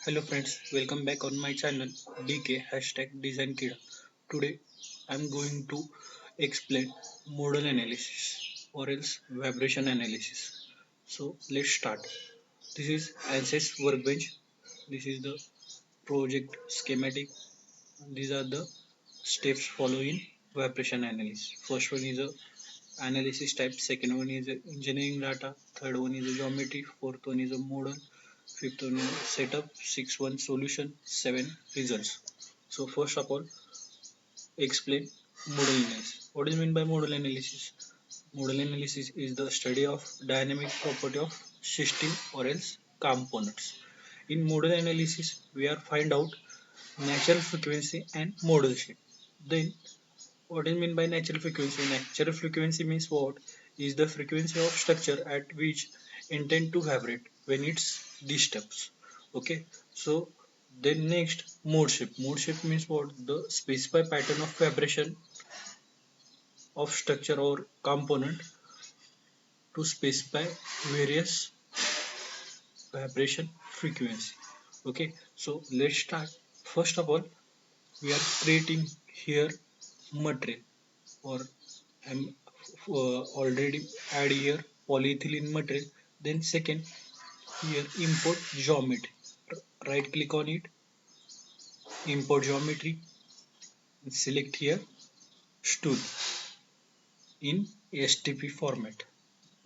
Hello friends, welcome back on my channel DK hashtag Design Kida. Today I'm going to explain modal analysis or else vibration analysis. So let's start. This is Ansys workbench. This is the project schematic. These are the steps following vibration analysis. First one is a analysis type, second one is a engineering data, third one is a geometry, fourth one is a model, fifth one is setup, sixth one solution, seven results. So first of all, explain model analysis. What is meant by model analysis? Model analysis is the study of dynamic property of system or else components. In model analysis, we are find out natural frequency and model shape. Then what is meant by natural frequency? Natural frequency means what? Is the frequency of structure at which intend to vibrate when it's disturbs. Okay, so then next mode shape. Mode shape means what? The specified pattern of vibration of structure or component to specify various vibration frequency. Okay, so let's start. First of all, we are creating here material or I'm already add here polyethylene material. Then second, here import geometry. Right click on it, import geometry, and select here stool in STP format.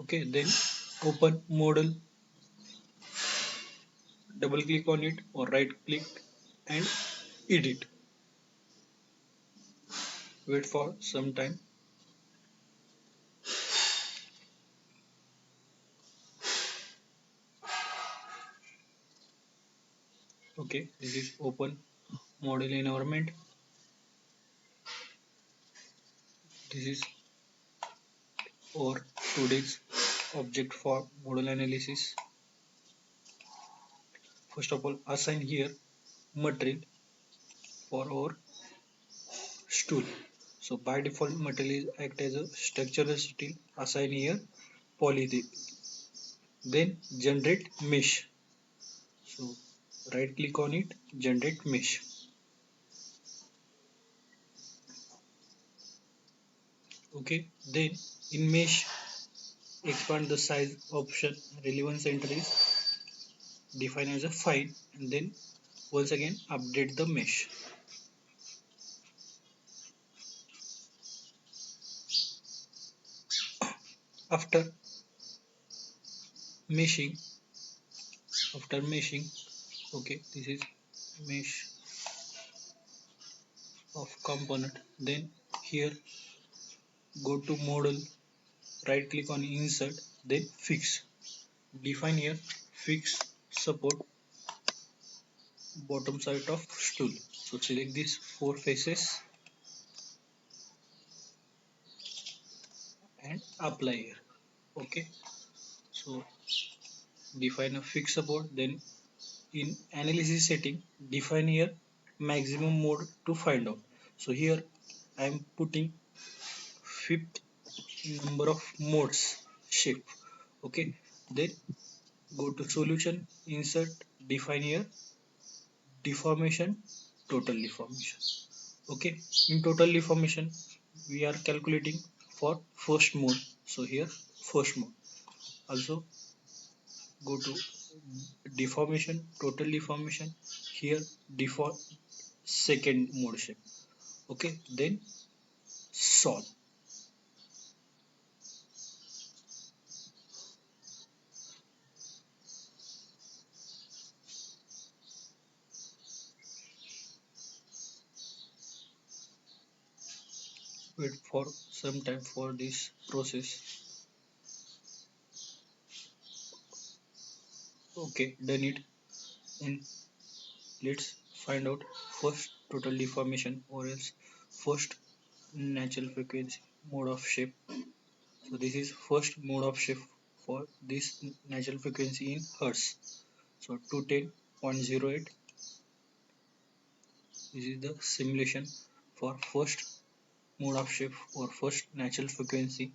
Okay, then open model, double click on it or right click and edit. Wait for some time. Okay, this is open model environment. This is our today's object for model analysis. First of all, assign here material for our stool. So by default material is act as a structural steel. Assign here polyethylene. Then generate mesh. So right click on it, generate mesh. Okay, then in mesh expand the size option, relevant center is defined as a 5 and then once again update the mesh. After meshing, after meshing, okay, this is mesh of component. Then here go to model, right click on insert, then fix. Define here fix support bottom side of stool. So select these four faces and apply here. Okay, so define a fixed support. Then in analysis setting, define here maximum mode to find out. So here I am putting fifth number of modes shape. Okay, then go to solution, insert, define here deformation, total deformation. Okay, in total deformation we are calculating for first mode. So here first mode. Also go to deformation, total deformation, here deform second mode shape. Okay, then solve. Wait for some time for this process. Okay, done it. And let's find out first total deformation or else first natural frequency mode of shape. So this is first mode of shape for this natural frequency in hertz. So 210.08. This is the simulation for first mode of shape or first natural frequency